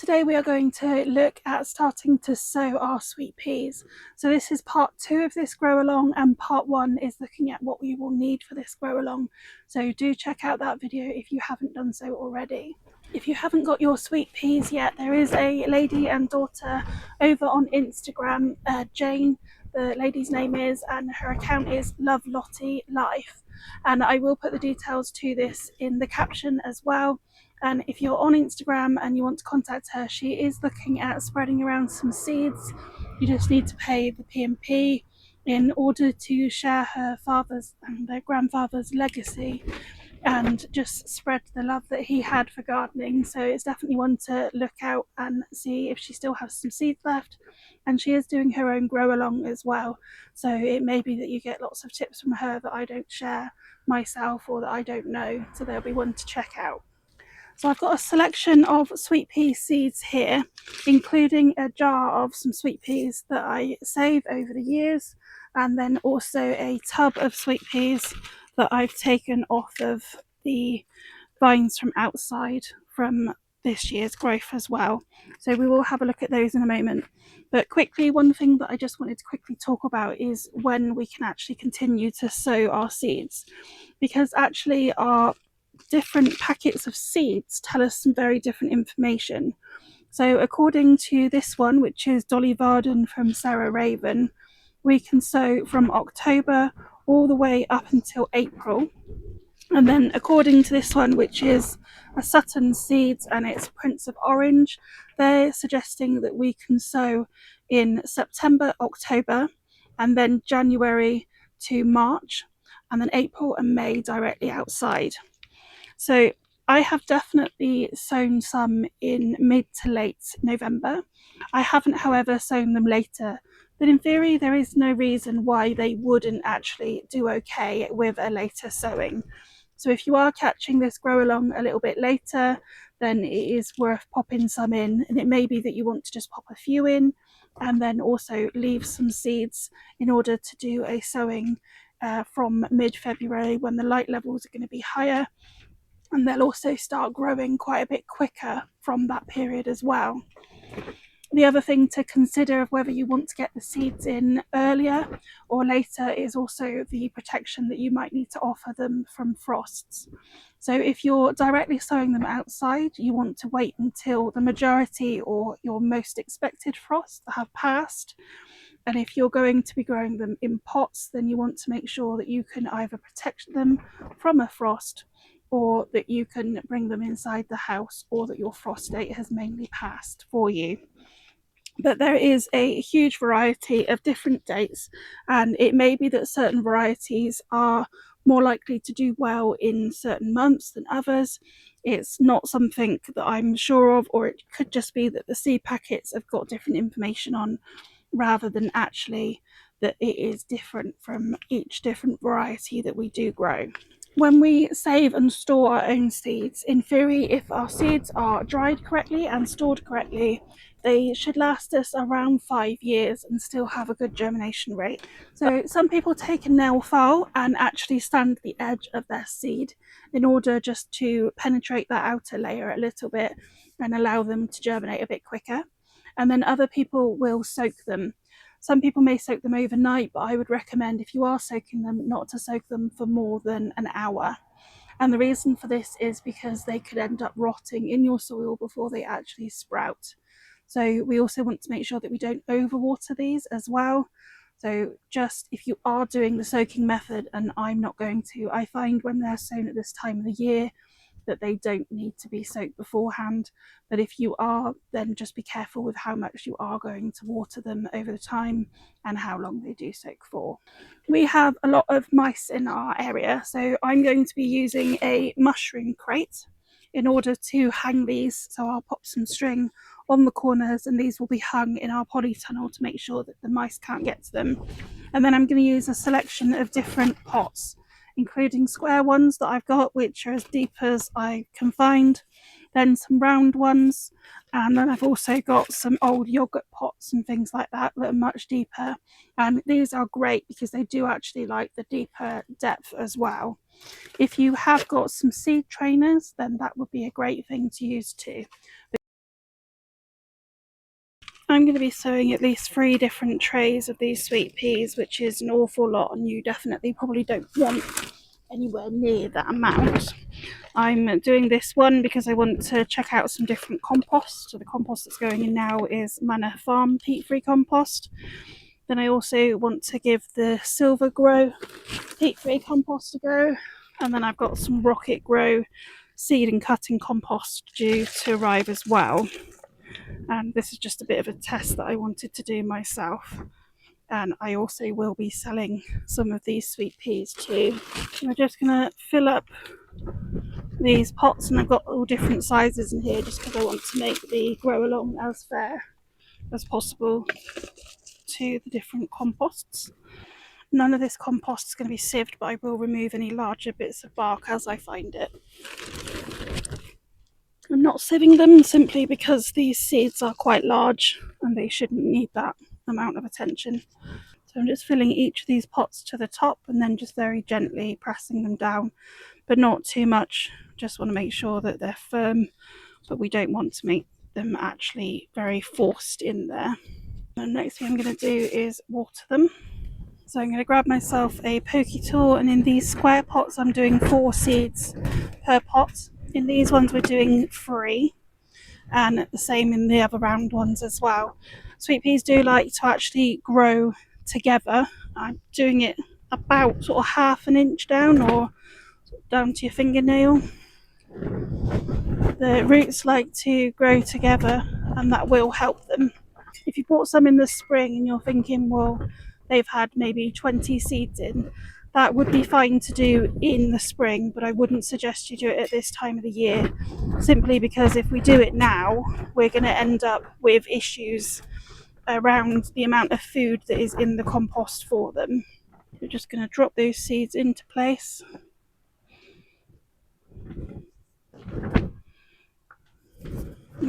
Today we are going to look at starting to sow our sweet peas. So this is part 2 of this grow along, and part 1 is looking at what we will need for this grow along. So do check out that video if you haven't done so already. If you haven't got your sweet peas yet, there is a lady and daughter over on Instagram, Jane, the lady's name is, and her account is Love Lottie Life. And I will put the details to this in the caption as well. And if you're on Instagram and you want to contact her, she is looking at spreading around some seeds. You just need to pay the P&P in order to share her father's and their grandfather's legacy and just spread the love that he had for gardening. So it's definitely one to look out and see if she still has some seeds left. And she is doing her own grow along as well. So it may be that you get lots of tips from her that I don't share myself or that I don't know. So there'll be one to check out. So I've got a selection of sweet pea seeds here, including a jar of some sweet peas that I save over the years, and then also a tub of sweet peas that I've taken off of the vines from outside from this year's growth as well. So we will have a look at those in a moment. But quickly, one thing that I just wanted to quickly talk about is when we can actually continue to sow our seeds, because actually our different packets of seeds tell us some very different information. So according to this one, which is Dolly Varden from Sarah Raven, we can sow from October all the way up until April. And then according to this one, which is a Sutton Seeds and it's Prince of Orange, they're suggesting that we can sow in September, October, and then January to March, and then April and May directly outside. So I have definitely sown some in mid to late November. I haven't, however, sown them later. But in theory, there is no reason why they wouldn't actually do okay with a later sowing. So if you are catching this grow along a little bit later, then it is worth popping some in. And it may be that you want to just pop a few in and then also leave some seeds in order to do a sowing from mid-February when the light levels are going to be higher. And they'll also start growing quite a bit quicker from that period as well. The other thing to consider of whether you want to get the seeds in earlier or later is also the protection that you might need to offer them from frosts. So if you're directly sowing them outside, you want to wait until the majority or your most expected frosts have passed. And if you're going to be growing them in pots, then you want to make sure that you can either protect them from a frost, or that you can bring them inside the house, or that your frost date has mainly passed for you. But there is a huge variety of different dates, and it may be that certain varieties are more likely to do well in certain months than others. It's not something that I'm sure of, or it could just be that the seed packets have got different information on, rather than actually that it is different from each different variety that we do grow. When we save and store our own seeds, in theory, if our seeds are dried correctly and stored correctly, they should last us around 5 years and still have a good germination rate. So some people take a nail file and actually sand the edge of their seed in order just to penetrate that outer layer a little bit and allow them to germinate a bit quicker. And then other people will soak them. Some people may soak them overnight, but I would recommend, if you are soaking them, not to soak them for more than an hour. And the reason for this is because they could end up rotting in your soil before they actually sprout. So we also want to make sure that we don't overwater these as well. So just if you are doing the soaking method, and I'm not going to, I find when they're sown at this time of the year that they don't need to be soaked beforehand. But if you are, then just be careful with how much you are going to water them over the time and how long they do soak for. We have a lot of mice in our area, so I'm going to be using a mushroom crate in order to hang these. So I'll pop some string on the corners, and these will be hung in our polytunnel to make sure that the mice can't get to them. And then I'm going to use a selection of different pots, including square ones that I've got, which are as deep as I can find, then some round ones, and then I've also got some old yogurt pots and things like that that are much deeper. And these are great because they do actually like the deeper depth as well. If you have got some seed trainers, then that would be a great thing to use too. I'm going to be sowing at least 3 different trays of these sweet peas, which is an awful lot, and you definitely probably don't want anywhere near that amount. I'm doing this one because I want to check out some different compost. So the compost that's going in now is Manor Farm peat-free compost. Then I also want to give the Silver Grow peat-free compost a go. And then I've got some Rocket Grow seed and cutting compost due to arrive as well. And this is just a bit of a test that I wanted to do myself. And I also will be selling some of these sweet peas too. And I'm just going to fill up these pots, and I've got all different sizes in here just because I want to make the grow along as fair as possible to the different composts. None of this compost is going to be sieved, but I will remove any larger bits of bark as I find it. I'm not sieving them simply because these seeds are quite large and they shouldn't need that amount of attention. So I'm just filling each of these pots to the top and then just very gently pressing them down, but not too much. Just want to make sure that they're firm, but we don't want to make them actually very forced in there. The next thing I'm going to do is water them. So I'm going to grab myself a pokey tool, and in these square pots I'm doing 4 seeds per pot. In these ones we're doing 3, and the same in the other round ones as well. Sweet peas do like to actually grow together. I'm doing it about sort of half an inch down, or down to your fingernail. The roots like to grow together and that will help them. If you bought some in the spring and you're thinking, well, they've had maybe 20 seeds in, that would be fine to do in the spring, but I wouldn't suggest you do it at this time of the year, simply because if we do it now, we're going to end up with issues around the amount of food that is in the compost for them. We're just going to drop those seeds into place.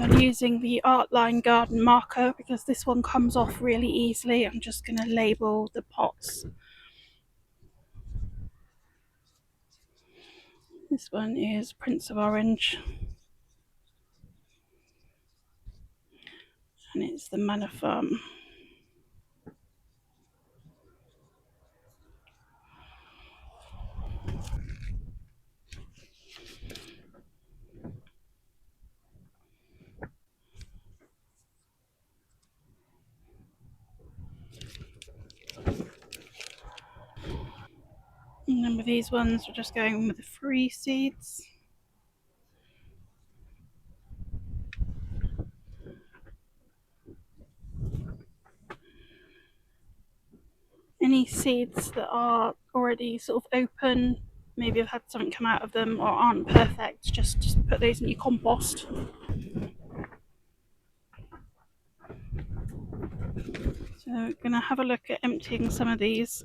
I'm using the Artline Garden marker because this one comes off really easily. I'm just going to label the pots. This one is Prince of Orange, and it's the Manor Farm. And then with these ones, we're just going with the 3 seeds. Any seeds that are already sort of open, maybe have had something come out of them or aren't perfect, just put those in your compost. So we're going to have a look at emptying some of these.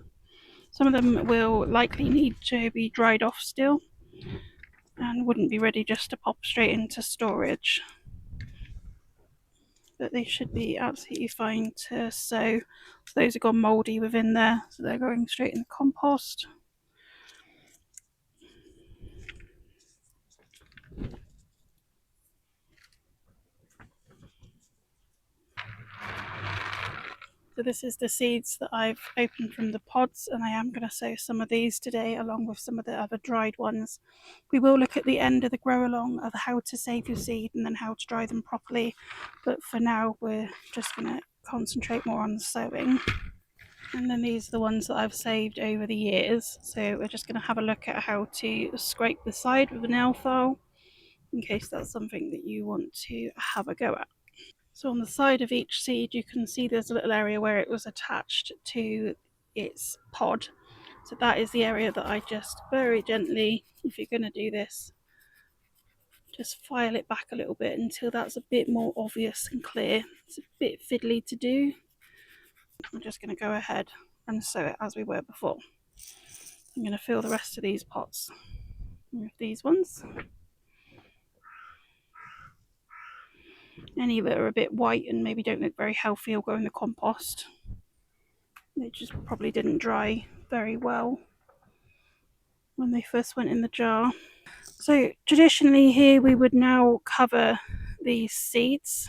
Some of them will likely need to be dried off still and wouldn't be ready just to pop straight into storage. But they should be absolutely fine to sow. So those have gone mouldy within there, so they're going straight in the compost. So this is the seeds that I've opened from the pods, and I am going to sow some of these today along with some of the other dried ones. We will look at the end of the grow along of how to save your seed and then how to dry them properly, but for now we're just going to concentrate more on the sowing. And then these are the ones that I've saved over the years, so we're just going to have a look at how to scrape the side with a nail file in case that's something that you want to have a go at. So on the side of each seed you can see there's a little area where it was attached to its pod. So that is the area that I just very gently, if you're going to do this, just file it back a little bit until that's a bit more obvious and clear. It's a bit fiddly to do. I'm just going to go ahead and sow it as we were before. I'm going to fill the rest of these pots with these ones. Any that are a bit white and maybe don't look very healthy will go in the compost. They just probably didn't dry very well when they first went in the jar. So traditionally here we would now cover these seeds.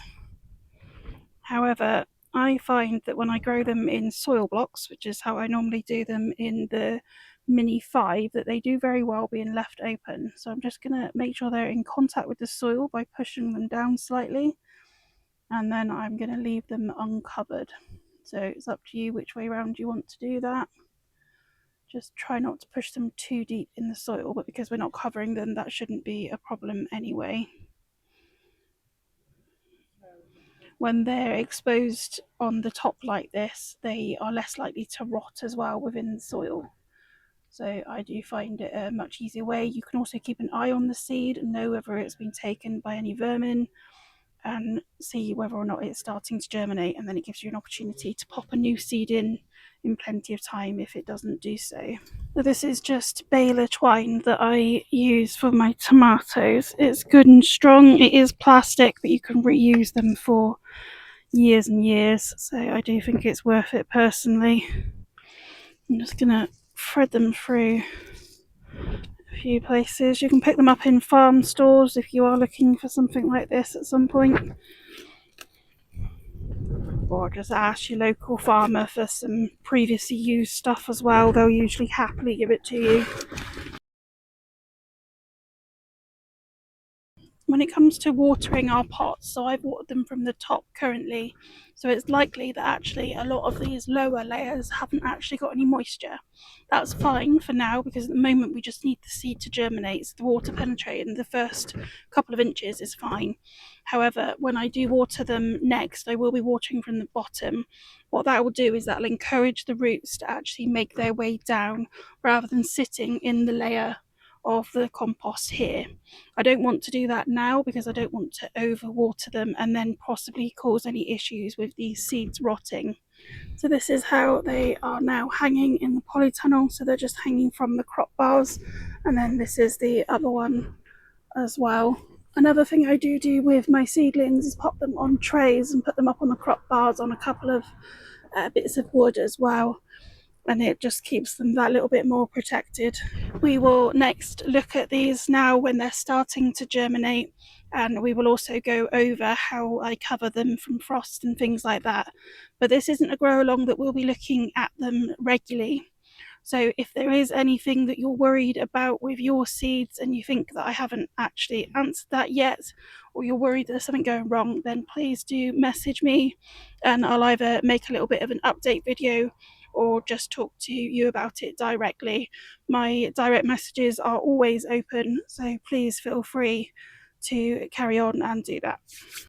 However, I find that when I grow them in soil blocks, which is how I normally do them in the Mini 5, that they do very well being left open. So I'm just going to make sure they're in contact with the soil by pushing them down slightly, and then I'm going to leave them uncovered. So it's up to you which way around you want to do that. Just try not to push them too deep in the soil, but because we're not covering them, that shouldn't be a problem anyway. When they're exposed on the top like this, they are less likely to rot as well within the soil. So I do find it a much easier way. You can also keep an eye on the seed and know whether it's been taken by any vermin and see whether or not it's starting to germinate, and then it gives you an opportunity to pop a new seed in plenty of time if it doesn't do so. So this is just baler twine that I use for my tomatoes. It's good and strong. It is plastic, but you can reuse them for years and years, so I do think it's worth it personally. I'm just gonna thread them through a few places. You can pick them up in farm stores if you are looking for something like this at some point, or just ask your local farmer for some previously used stuff as well. They'll usually happily give it to you. When it comes to watering our pots, so I've watered them from the top currently, so it's likely that actually a lot of these lower layers haven't actually got any moisture. That's fine for now, because at the moment we just need the seed to germinate, so the water penetrating the first couple of inches is fine. However, when I do water them next, I will be watering from the bottom. What that will do is that will encourage the roots to actually make their way down rather than sitting in the layer of the compost here. I don't want to do that now because I don't want to overwater them and then possibly cause any issues with these seeds rotting. So this is how they are now hanging in the polytunnel. So they're just hanging from the crop bars, and then this is the other one as well. Another thing I do with my seedlings is pop them on trays and put them up on the crop bars on a couple of bits of wood as well, and it just keeps them that little bit more protected. We will next look at these now when they're starting to germinate, and we will also go over how I cover them from frost and things like that. But this isn't a grow along that we'll be looking at them regularly. So if there is anything that you're worried about with your seeds and you think that I haven't actually answered that yet, or you're worried there's something going wrong, then please do message me and I'll either make a little bit of an update video or just talk to you about it directly. My direct messages are always open, so please feel free to carry on and do that.